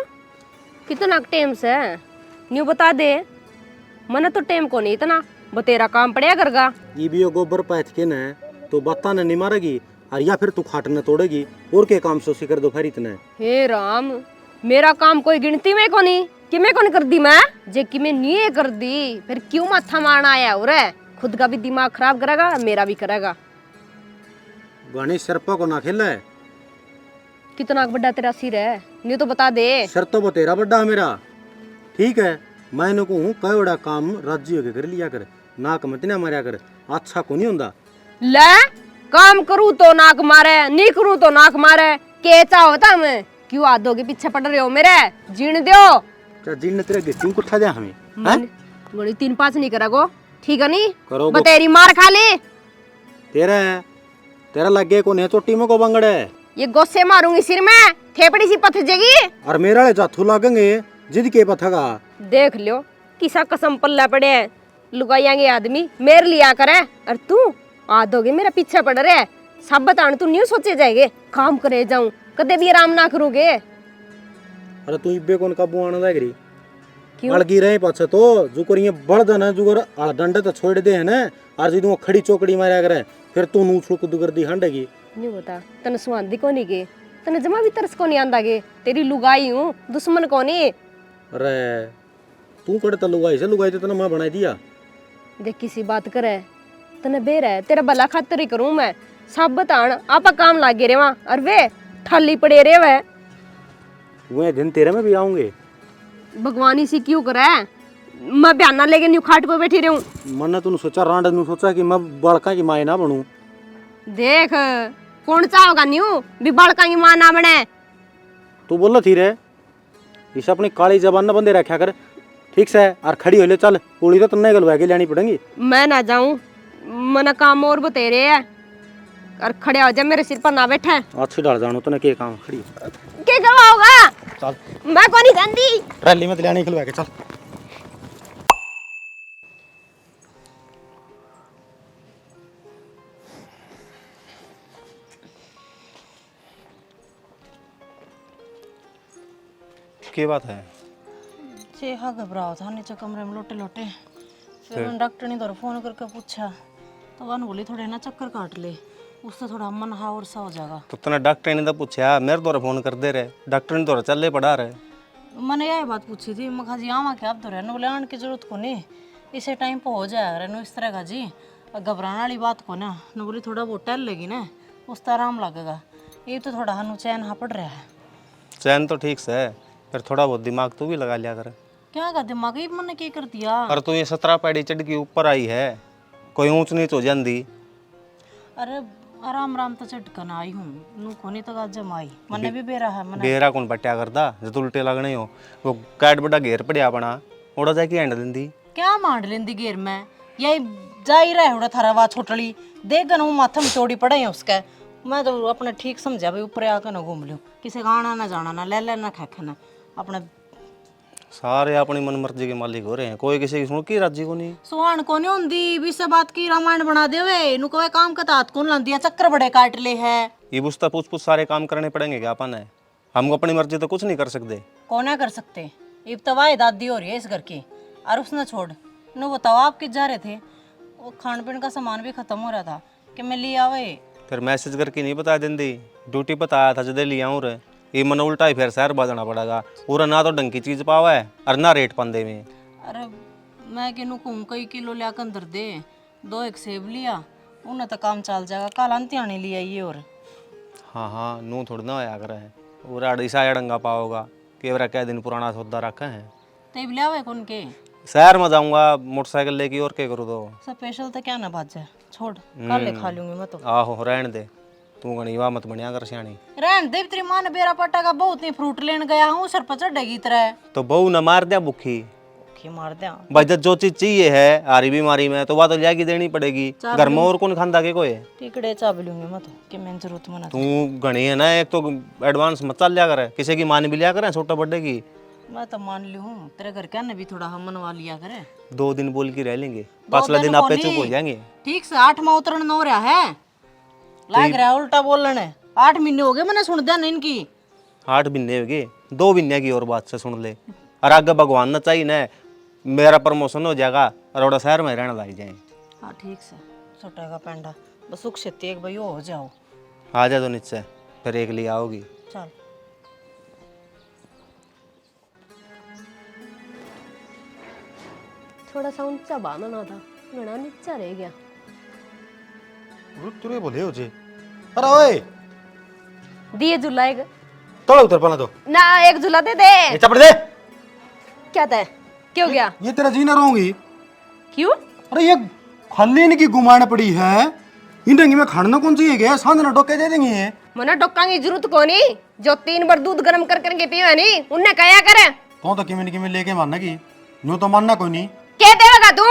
कितना टाइम से न्यू बता दे मने तो टाइम को नहीं इतना बतेरा काम पड़ेगा करगा ये भी यो गोबर पैथ के न तो बत्ता न नहीं मारेगी और या फिर तू खाट न तोड़ेगी और के काम सोची कर दो फिर इतने। हे राम मेरा काम कोई गिनती में को नहीं कि मैं कौन कर दी मैं जे कि मैं नहीं कर दी फिर क्यों माथा मारना आया और खुद का भी दिमाग खराब करेगा मेरा भी करेगा। गणेश सरपा को ना खेला है कितना बड़ा तेरा सिर है न्यू तो बता दे। सर तो वो तेरा बड्डा है मेरा ठीक है मैंने को हूँ कई बड़ा काम राज्य होके कर लिया कर नाक मत ना मारा कर अच्छा को नहीं होता ले काम करूँ तो नाक मारे नहीं करूँ तो नाक मारे के होता मैं क्यों आदों के पीछे पड़ रहे हो मेरे जीण दो जिन तेरे गिट्टी को उठा दिया हमें हैं? गोली 3-5 नहीं करोगो ठीक है नहीं करोगो। बतेरी मार खा ले तेरा है तेरा लगे को ने चोटी में को बंगड़े ये गोसे मारूंगी सिर में थेपड़ी सी पथ जाएगी और मेरा ले जाथू लागेंगे जिद के पथगा देख लियो किसा कसम पल्ला पड़े है लुगाइयांगे आदमी मेरे लिया करे और तू आदोगे मेरा पीछे पड़ रहे सब बताने तू न्यू सोचे जाएगे काम करे जाऊं कदे भी आराम ना करोगे। अरे तू इब्बे कोन काबू आना दागरी क्यों अलगी रहे पाछे तो जुकर ये बड़ ना जुकर आ डंडे तो छोड़ दे है ना और जी तू खड़ी चौकड़ी मारया करे फिर तू नू छुक दुगर दी हंडेगी न्यू बता तने सुहांदी कोनी के तने जमा भी तरस कोनी आंदा के तेरी लुगाई हूं दुश्मन कोनी। अरे तू कड़े तो लुगाई तो मैं बना दिया देख किसी बात करे तने बेर है तेरा भला खातर ही करूं मैं सब बतान आपा काम लागे रे वहां और वे थाली पड़े रे वे वो दिन तेरे में भी आऊंगे भगवान इसी क्यों करे मैं बयाना लेके न्यू खाट पे बैठी रहूं मन तू सोचा रांड नु सोचा कि मैं बड़का की माई ना बनूं देख कौन चाहोगा न्यू भी बड़का की मां ना बने तू बोल थी रे इस अपनी काली जबान न बंदे रखा कर ठीक से और खड़ी हो ले चल पूरी तो तन्ने गलवा के लेनी पड़ेगी मैं ना जाऊं मना काम और बतेरे है और खड़े हो जा मेरे सिर पर ना बैठे अच्छी डाल जानो तने के काम खड़ी के करवाओगा चल मैं को नहीं जानती रैली में लेनी खिलवा के चल क्या बात है जे हाँ घबराओ था नीचे कमरे में लोटे लोटे फिर मैंने डॉक्टर ने तो फोन करके पूछा तो वन बोली थोड़े ना चक्कर काट ले उससे थोड़ा मन हा और सा हो जाएगा। तो तने डॉक्टर ने तो पूछा मेरे द्वारा फोन कर दे रहे डॉक्टर ने तो चल पड़ा रहे मैंने यही बात पूछी थी मैं कहा जी आवा क्या आप तो रहने बोले आने की जरूरत को नहीं इसे टाइम पर हो जाएगा रहने इस तरह का जी घबराने वाली बात को ना न बोली थोड़ा बहुत टहल लेगी ना उस तरह आराम लगेगा ये तो थोड़ा हनु चैन हाँ पड़ रहा है। चैन तो ठीक से फिर थोड़ा बहुत दिमाग तू भी लगा लिया कर क्या का दिमाग ही मैंने क्या कर दिया। और तू ये 17 पैड़ी चढ़ के ऊपर आई है कोई ऊंच नीच हो जाती। अरे आराम आराम तो झटकन आई हूँ नू कोनी तक आज जम आई मैंने भी बेरा है मैंने बेरा कौन बट्या करता जो उल्टे लगने हो वो कैट बड़ा घेर पड़िया बना ओड़ा जाके हैंड देंदी क्या मांड लेंदी घेर में यही जा ही रहा है थारा वाह छोटली देख गन वो माथा में चौड़ी पड़े हैं उसका मैं तो अपने ठीक समझा भाई ऊपर आकर ना घूम लूँ किसी का आना ना जाना ना ले लेना खाना अपने सारे अपनी मन मर्जी के मालिक हो रहे हैं कोई किसी की सुन की राजी को नहीं सुहान को नहीं होंदी भी से बात की रामायण बना दे वे नु कोई काम का तात कौन लांदी चक्कर बड़े काट ले है ये बुझता पूछ पूछ सारे काम करने पड़ेंगे क्या अपन है हम अपनी मर्जी तो कुछ नहीं कर सकते। कौन है कर सकते, इब तवाई दादी हो रही है इस घर की। और उसने छोड़ नो बताओ आप किस जा रहे थे? वो खान पीन का सामान भी खत्म हो रहा था कि मैं ले आवे। फिर मैसेज करके नहीं बता देंदी, ड्यूटी बताया था जदे लिया हूँ रे। ये मन उल्टा ही फिर शहर बदलना पड़ेगा। पूरा ना तो ढंग की चीज पावा है और ना रेट पंदे में। अरे मैं किनू कहूँ कई किलो लिया कर अंदर दे, 2 एक सेब लिया उन्हें तो काम चल जाएगा। कल अंत्याणी लिया ये और हाँ हाँ, नू थोड़ी ना होया करे है। पूरा अड़ीसा डंगा पाओगा केवरा क्या दिन पुराना सौदा रखा है। तब लिया हुआ कौन के? शहर में जाऊंगा मोटरसाइकिल लेके, और क्या करूँ तो। स्पेशल तो क्या ना बात है, छोड़ कल ले खा लूंगी मैं तो। आहो रहने दे, तू गणीवा मत बनिया कर सियाणी। रहन दे, तेरी माँ ने बेरा पट्टा का बहुत ही फ्रूट लेने गया हूँ सर पर चढ़ेगी तरह तो बहू न मार दिया भूखी। भूखी मार दिया। भाई जब जो चीज चाहिए है आरी बीमारी में तो वह तो लिया देनी पड़ेगी। घर में और कौन खांदा के कोई? टिकड़े चाब लूंगी मैं तो कि मैं जरूरत मना। तू घनी है ना, एक तो एडवांस मत चल लिया करे, किसी की मान भी लिया करे छोटा बर्थडे की। मैं तो मान ली हूँ, तेरे घर क्या भी थोड़ा हम मनवा लिया करे। 2 दिन बोल के रह लेंगे, 5वां दिन आप पे चुप हो जाएंगे। ठीक से 8 माह उतरण न हो रहा है, लाग रहा है उल्टा बोलने। 8 महीने हो गए मैंने सुन दिया नहीं इनकी। 8 महीने हो गए, 2 महीने की और बात से सुन ले। और आगे भगवान न चाहिए ना मेरा प्रमोशन हो जाएगा और बड़ा शहर में रहने लग जाए। हाँ ठीक से छोटा का पेंडा बस सुख से एक भाई हो जाओ। आ जा तो नीचे, फिर एक लिए आओगी। चल थोड़ा सा ऊंचा बांधना था, घना नीचा रह गया। तुरे बोले हो जे। अरे ओए दिए झूला एक तोड़ उतर पना तो ना, एक झूला दे दे। ये चपड़ दे। क्या था, क्यों गया? ये तेरा जीना रहूंगी। क्यों? अरे ये खाली इनकी गुमान पड़ी है, इन रंगी में खाना कौन चाहिए गया, सांझ ना डोके दे देंगे ये। मना डोका की जरूरत को नहीं, जो 3 बार दूध गर्म कर करके पीवे नहीं उन्हें कया करे। तो किमें लेके मानना की नो तो मानना कोई नहीं। क्या देगा तू?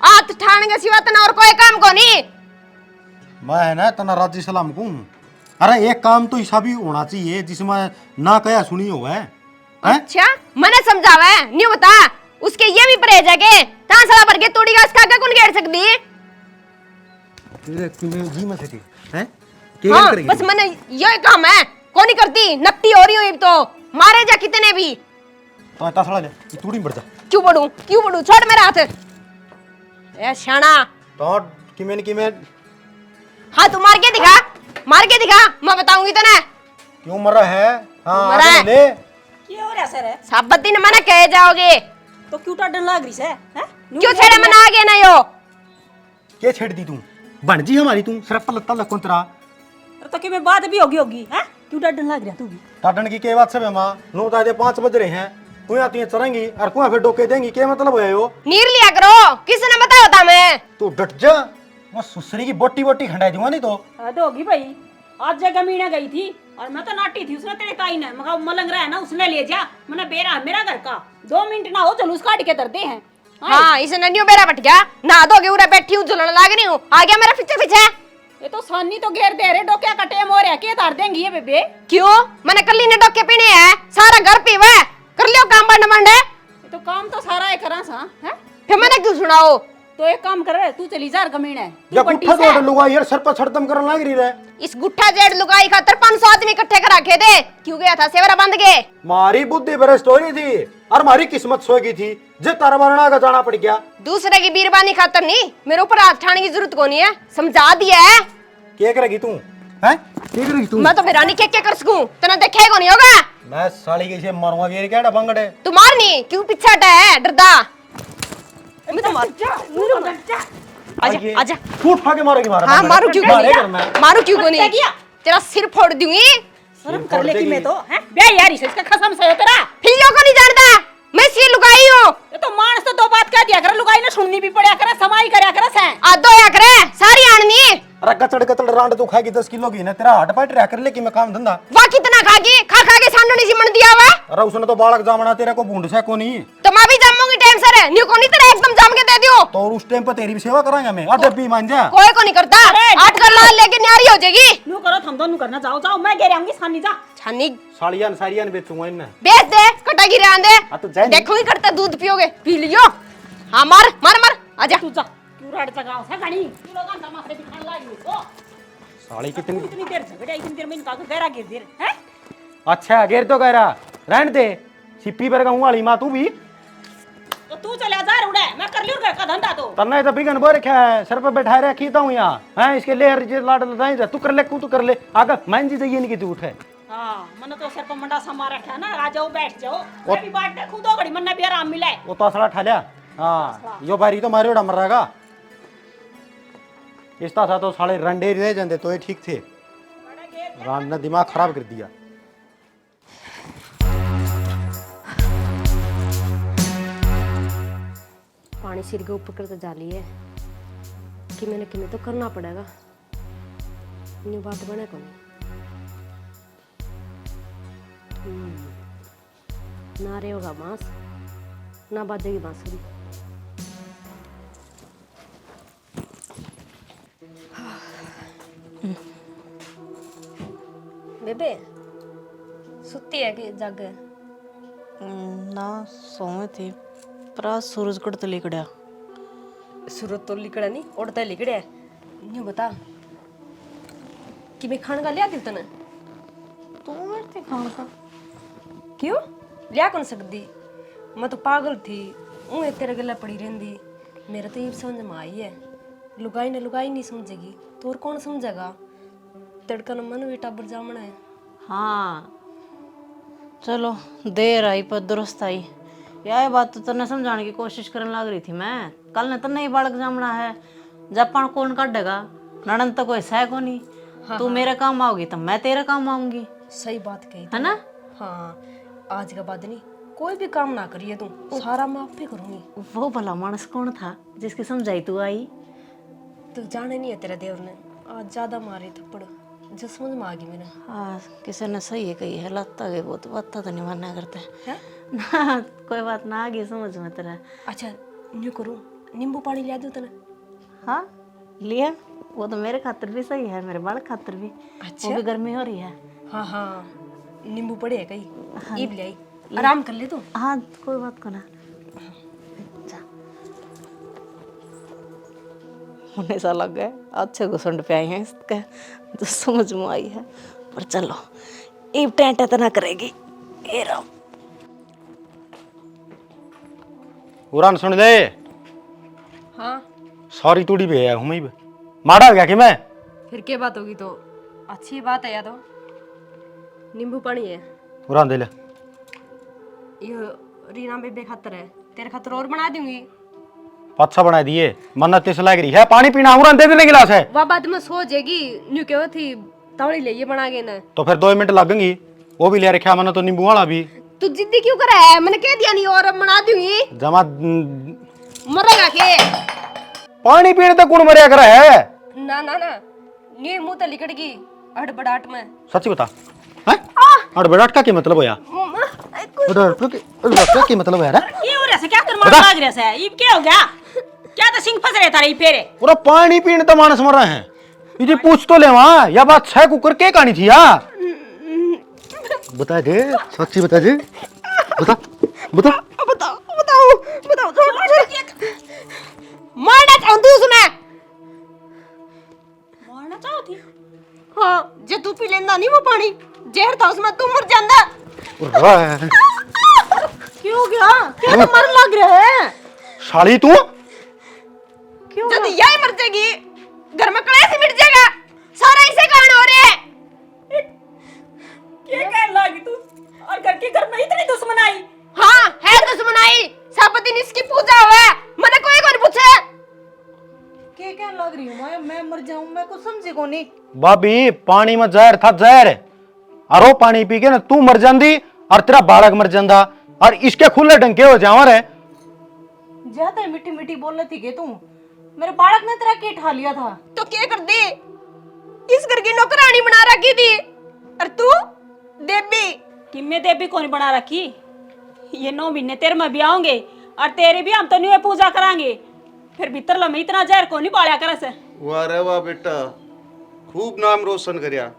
हाथ ठाण के सिवा तना और कोई काम को नहीं। मैं है ना तना राजी सलाम को। अरे एक काम तो ऐसा भी होना चाहिए जिसमें ना कया सुनी हो है? अच्छा मने समझावे नहीं बता, उसके ये भी परहेज है के ता साला भर के तोड़ी का इसका कौन घेर सकती है? तेरे किमें जी में थी हैं? हाँ, बस मने ये काम है कौन नहीं करती, नकटी हो रही हो तो मारे जा कितने भी। तो तासड़ा ले तूड़ी बढ़ जा। क्यों बढ़ू छोड़ मेरा हाथ। ए शाना तो किमें हाँ तू मार के दिखा, मैं बताऊंगी तो ना क्यों मरा है। हाँ मरा है। ले क्या हो रहा सर? साबती ने मना कहे जाओगे तो क्यों डर लग रही है? क्यों छेड़े मना आ गया ना यो? क्या छेड़ दी तू बन जी हमारी, तू सिर्फ लत्ता लखों तेरा। तो कि मैं बात भी होगी हैं? क्यों डर लग रहा तू भी? टाटन की क्या बात सब है माँ, 9 ताजे 5 बज रहे हैं, कुआ तीन चलेंगी और कुआ फिर डोके देंगी, क्या मतलब है यो? नीर लिया करो, किसने बताया था मैं? तू डट जा, मैं सुसरी की बोटी बोटी खंडा दूंगा नहीं तो। हद होगी भाई, आज जगह मीना गई थी और मैं तो नाटी थी, उसने तेरे ताई ने मगा मलंग रहा है ना उसने ले जा। मैंने बेरा मेरा घर का 2 मिनट ना हो जुलूस काट के धरते हैं। हाँ इसे नन्नियों बेरा बट गया, ना दोगे उरे बैठी हूँ झुलने लाग रही हूँ, आ गया मेरा पीछे। ये तो सानी तो घेर दे रहे, डोक्या का टेम हो रहा, के धार देंगी ये बेबे? क्यों? मैंने कल्ली ने डोके पीने हैं, सारा घर पीवे, कर लियो काम बंड बंड। ये तो काम तो सारा है करा सा है। फिर मैंने क्यों सुनाओ? तो एक काम कर, तू चली जा कमीना है या गुट्ठा तोड़ लूंगा यार, सर पर छड़दम करने लग रही है। इस गुट्ठा जेड़ लुगाई खातर 500 आदमी इकट्ठे करा के दे, क्यों गया था सेवरा बंद के? मारी बुद्धि भ्रष्ट हो रही थी और हमारी किस्मत सो गई थी, जे तारा मरना का जाना पड़ गया। दूसरे की बीरबानी खातर नहीं, मेरे ऊपर हाथ ठाने की जरूरत को नहीं है, समझा दिया है। क्या करेगी तू हैं? क्या करेगी तू? मैं तो फिर क्या कर सकूं, तना देखे को नहीं होगा। मैं साली कैसे मरूंगा ये क्या बंगड़े? तू मार नहीं, क्यों पीछे हटा है डरदा? मैं तो मार आजा फूट फाके मारोगी मारा। हाँ मारू क्यों को नहीं, तेरा सिर फोड़ दूंगी। शर्म कर ले कि मैं तो हैं बे यार, इसका कसम से है तेरा। फिर यो को नहीं जानता, मैं सी लुगाई हूँ। ये तो मानस तो 2 बात कह दिया कर, लुगाई ने सुननी भी पड़या करे, समाई करया करे से। आदो या करे सारी आणनी। अरे कचड़ रांड तू खाएगी 10 किलो की ना, तेरा हाट पाट रहा कर ले कि मैं काम धंधा। वाह कितना खागी, खा के सांडनी सिमण दिया हुआ। अरे उसने तो बालक जामना तेरे को बूंद से को नहीं। तो मैं भी जामूंगी टाइम सर, न्यू को नहीं तेरा एकदम जाम के दे दियो। तो उस टाइम पर तेरी भी सेवा करांगा मैं, अरे भी मान जा। कोई को नहीं करता, 8 कर लाल लेके न्यारी हो जाएगी। न्यू करो, थम दोनों करना, जाओ मैं घेर आऊंगी सानी जा। छानी साड़ियान बेचूंगा इनने। बेच दे, कटा गिरा दे। तो जाए देखो ही करता, दूध पियोगे पी लियो। हाँ मार आजा। तू जा, क्यों राड जगाओ से गाड़ी, तू लोगन तमाशे दिखाने लागी तो। साड़ी कितनी इतनी देर झगड़ा, इतनी देर में इनका गहरा गिर दे हैं। अच्छा गेर तो कह रहा रहने दे सिप्पी पर कहूँ वाली माँ तू भी तो तू चले जा उड़े, मैं कर लूँ घर का धंधा तो। तन्ने तो बिगन बो रखा है सर पे बैठा रखी हूँ यहाँ है इसके ले लाड लदाई तू कर ले तू कर ले आगे मैं जी चाहिए नहीं कि तू उठे। हाँ मैंने तो सिर पर मंडा समा रखा है ना, आ जाओ बैठ जाओ, मैं भी बाट देखूं दो घड़ी मन्ना भी आराम मिले। वो तो असला ठालिया हाँ यो बारी तो मारे उड़ा मर रहेगा इस तरह तो साले रंडे रह जाते तो ये ठीक थे राम ने दिमाग खराब कर दिया। पानी सिर के ऊपर कर तो जाली है कि मैंने किन्हें तो करना पड़ेगा, न्यू बात बने को ना रे होगा बांस ना बाजेगी बांसुरी। बेबे सुती है कि जग है? ना सोए थी पर आज सूरज कड़ते लिकड़ा। सूरज तो लिकड़ा नहीं उड़ता लिकड़ा है। न्यू बता कि मैं खाने का लिया दिल तने तू मेरे खान का क्यों लिया कौन सकती, मैं तो पागल थी ऊँ तेरे गला पड़ी रहती। मेरा तो ये समझ में आई है लुगाई ने लुगाई नहीं समझेगी तो और कौन समझेगा, तड़का न मन भी टाबर जामना है। हाँ चलो देर आई पर दुरुस्त आई, यह बात तो तन्ने समझाने की कोशिश करने लग रही थी मैं। कल ने तन्ने ही बालक जामना है, जापान कौन काटेगा, नड़न तो कोई सह को नहीं। तू मेरे काम आओगी तो मैं तेरे काम आऊंगी, सही बात कही है ना। हाँ आज के बाद नहीं कोई भी काम ना करिए तुम, सारा मैं आप ही करूंगी। वो भला मानस कौन था जिसकी समझाई तू आई? तू जाने नहीं है तेरे देवर ने आज ज्यादा मारे थप्पड़ जो समझ में आ गई मैंने। हाँ किसी ने सही है कही है, लगता है बहुत बात तो नहीं मानना करते है? ना कोई बात ना आ गई समझ में तेरा। अच्छा न्यू करूँ नींबू पानी लिया दूँ तने? हाँ लिया, वो तो मेरे खातिर भी सही है, मेरे बाल खातिर भी। अच्छा? वो भी गर्मी हो रही है। हाँ हाँ नींबू पड़े है कहीं ईब ले आई, आराम कर ले तू। हाँ कोई बात को ना जा। होने सा लग गए अच्छे घुसंड पे आई हैं इसका जो समझ में आई है, पर चलो ईब टेंटे तो ना करेगी ये रहो। उरान सुन ले हाँ सॉरी तूड़ी भी है हूँ मैं माड़ा हो गया कि मैं फिर क्या बात होगी, तो अच्छी बात है या तो नींबू पानी है उरान दे ले ये रीना बेबे खातर है, तेरे खातर और बना दूंगी। अच्छा बना दिए मन्नत तिस लग रही है पानी पीना उरान दे देने गिलास है वह बात में सो जाएगी न्यू क्या थी तवड़ी ले ये बना गए ना तो फिर 2 मिनट लगेंगी वो भी ले रखा मैंने तो नींबू वाला भी। तू जिद्दी क्यों कर रहा है, मैंने कह दिया नहीं और अब बना दूंगी। जमा मरेगा के पानी पीने तो कौन मरिया कर है ना ना ना न्यू मुंह तो लिकड़गी अड़बड़ाट में। सच्ची बता हैं अड़बड़ाट का क्या मतलब होया अड़बड़ाट का क्या मतलब है ये हो रहा है क्या कर मार लाग रहा है, ये क्या हो गया, क्या तो सिंह फंस रहे थारे फेरे। पूरा पानी पीने तो मानस मर रहे हैं ये पूछ तो ले वहां या बात 6 कुकर के कहानी थी यार बता दे सच्ची बता दे बता बता बताओ बताओ बताओ मारना चाहती हूँ उसमें। मारना चाहती? हाँ जो तू पी लेंदा नहीं वो पानी जहर था उसमें तू मर जांदा। क्यों गया क्या तो मर लग रहा है साली तू क्यों? जब यही मर जाएगी घर में कलेश मिट जाएगा, सारा इसे कारण हो रहा है। क्या कहने लगी तू, और घर के घर में इतनी दुश्मनाई? हाँ है दुश्मनाई, सब दिन इसकी पूजा हुआ मैंने कोई कोई पूछे क्या लग रही हूँ मैं मर जाऊं, मैं कुछ समझी को नहीं। भाभी पानी में जहर था जहर और वो पानी पी के ना तू मर जांदी और तेरा बालक मर जांदा और इसके खुले डंके हो जावर है। ज्यादा मीठी मीठी बोल रही थी कि तू मेरे बालक ने तेरा के ठा लिया था तो क्या कर दी, इस घर की नौकरानी बना रखी थी और तू देवी कि मैं देवी कौन बना रखी, ये 9 महीने तेरे में भी आऊंगे और तेरे भी हम तो नहीं पूजा करांगे, फिर भीतर लो में इतना जहर को नहीं पाया कर से। वाह रे वाह बेटा खूब नाम रोशन करया।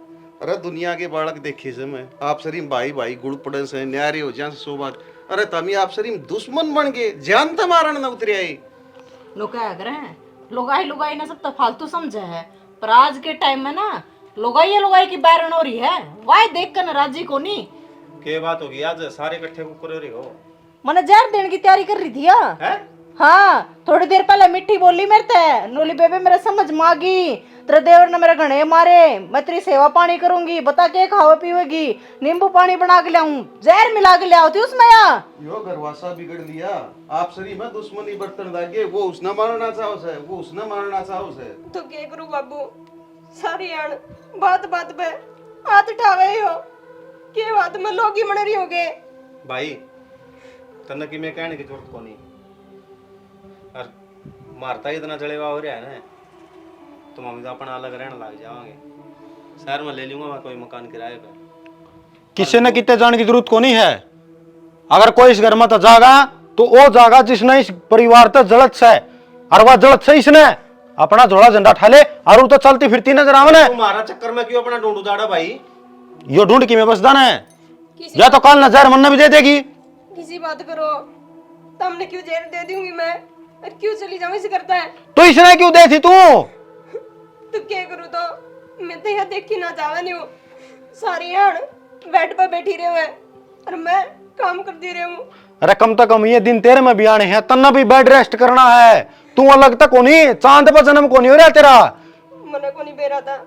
अरे दुनिया के बालक देखे से मैं आप सरीम भाई भाई गुड़ पड़े से न्यारे हो जान सो बात। अरे तमी आप सरीम दुश्मन बन गए जान तो मारन न उतरे आई। लोग क्या कर रहे हैं, लुगाई लुगाई ना सब तो फालतू समझे है, पर आज के टाइम में ना लुगाई लुगाई की बैरन हो रही है, वाई देख कर ना राजी को नहीं क्या बात होगी आज सारे इकट्ठे कुकर हो रही हो? मैंने जहर देने की तैयारी कर रही थी यार। हैं? हाँ, थोड़ी देर पहले मिट्टी बोली मेरे ते, नूली बेबे मेरे समझ मांगी, तेरे देवर ने मेरे घने मारे, मैं तेरी सेवा पानी करूंगी, बता के खावे पीवेगी, नींबू पानी बना के लाऊं, जहर मिला के ले थी उसमें यार। यो घरवासा बिगड़ लिया आप सरी में दुश्मनी बर्तन लागे, वो उसने मारना चाहो से, वो उसने मारना चाहो से। तो क्या करूं बाबू, सारी आन बात बात पे हाथ उठावे हो, के बात में लोग ही मन रही होगे। भाई तन्ने की मैं कहने की जरूरत को नहीं, और मारता ही इतना जलेवा हो रहा है ना, तो हम तो अपना अलग रहने लग जाएंगे। शहर में ले लूंगा मैं कोई मकान किराए पे। किसी ने कितने जाने की जरूरत को नहीं है। अगर कोई इस घर में तो जागा तो वो जागा जिसने इस परिवार तक जड़त से, और वह जड़त से इसने अपना जोड़ा झंडा ठाले और वो तो चलती फिरती नजर आवने। तुम्हारा चक्कर में क्यों अपना ढूंढ उजाड़ा भाई? यो ढूंढ की में बस दाना है, या तो कल नजर मन भी दे देगी। किसी बात करो, तुमने क्यों जेल दे दूंगी मैं, और क्यों चली जाऊं इसे करता है। तो इसने क्यों दे थी तू? तो क्या करूं, तो मैं तो यहाँ देखी ना जावा नहीं हूँ, सारी आन बेड पर बैठी रहे हुए और मैं काम कर दे रही हूँ। अरे कम से कम ये दिन तेरे में भी आने हैं, तन्ना भी बेड रेस्ट करना है। तू अलग तक कोनी, चांद पर जन्म कोनी हो रहा तेरा। मना को नहीं बेरा था,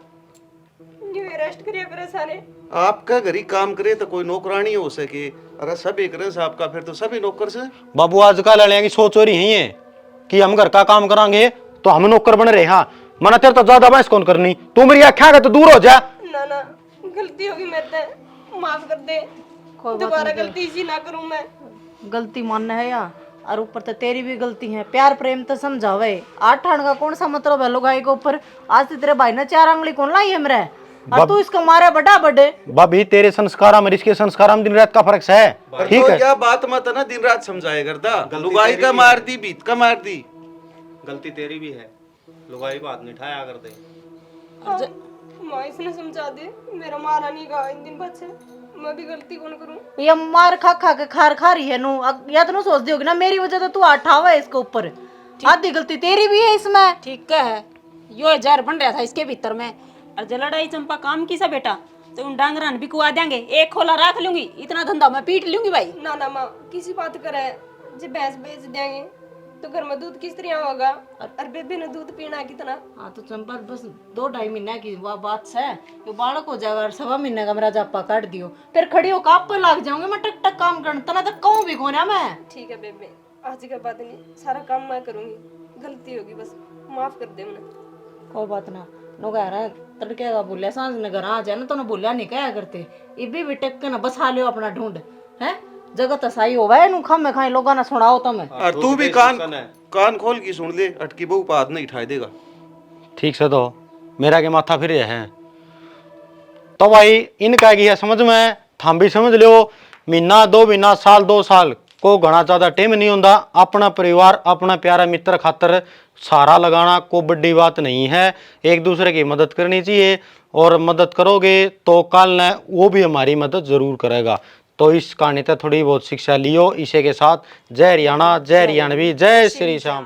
न्यू रेस्ट करिए करे सारे। आपका घरी काम करे तो कोई नौकरानी हो सके, अरे सब एक रस आपका, फिर तो सभी नौकर से। बाबू आजकल लड़िया की सोच हो रही है कि हम घर का काम करांगे तो हम नौकर बन रहे। हाँ मना तेरे तो ज्यादा बहस कौन करनी, तू मेरी आख्या का तो दूर हो जा। ना ना गलती होगी मेरे से, माफ कर दे, दोबारा गलती इसी ना करूं मैं। गलती मानना है या, और ऊपर तो तेरी भी गलती है, प्यार प्रेम तो समझावे, आठ ठाण का कौन सा मतलब है लुगाई के ऊपर। आज तो तेरे भाई ने 4 आंगली कौन लाई है मेरे, और तू इसका मारे बड़ा बड़े। भाभी तेरे संस्कार में इसके संस्कार में दिन रात का फर्क है, ठीक तो है। क्या बात मत ना दिन रात समझाया करता, लुगाई का मार दी, बीत का मार दी। गलती तेरी भी है, लुगाई बात नहीं ठाया करते। माँ इसने समझा दे, मेरा मारा नहीं गा इन दिन बाद से, मैं भी गलती कौन करूं। ये मार खा खा के खार खा रही है नू, या तो नू सोच दी होगी ना मेरी वजह तो तू आठावा है इसके ऊपर, आधी गलती तेरी भी है इसमें। ठीक है, यो जहर बन रहा था इसके भीतर में, और जो लड़ाई चंपा काम की सा बेटा, तो उन डांगरान भी कुआ देंगे, एक खोला रख लूंगी, इतना धंधा मैं पीट लूंगी भाई। ना ना माँ किसी बात करे, जब भैंस बेच देंगे तो घर में दूध किस तरह होगा, और बेबे ने दूध पीना है कितना। हाँ तो चंपा बस 2-2.5 महीने की वह बात है, ये बालक हो जाएगा और 1.25 महीने का मेरा जापा काट दियो, फिर खड़ी हो काप पर लाग जाऊंगे मैं, टक टक काम करना तना तक कहूँ भी कौन है मैं। ठीक है बेबे, आज का बात नहीं, सारा काम मैं करूंगी, गलती होगी बस माफ कर दे उन्हें। कोई बात ना, नो कह रहा है तड़के का बोलिया सांझ ने घर आ जाए ना, तो ना बोलिया नहीं कहा करते, इबी भी टेक के ना बसा लियो अपना ढूंढ है, जगत सही हो वह नु खम में खाए लोगों ना सुनाओ तुम्हें। और तू भी कान खोल की सुन ले, अटकी बहु पात नहीं उठाई देगा। ठीक से तो मेरा के माथा फिर है तो भाई इनका की है समझ में, थाम भी समझ लो, महीना 2 महीना साल 2 साल को घना ज्यादा टाइम नहीं होता, अपना परिवार अपना प्यारा मित्र खातर सहारा लगाना को बड़ी बात नहीं है, एक दूसरे की मदद करनी चाहिए, और मदद करोगे तो कल न वो भी हमारी मदद जरूर करेगा। तो इस कहानी से थोड़ी बहुत शिक्षा लियो, इसे के साथ जय हरियाणा, जय हरियाणवी, जय श्री श्याम।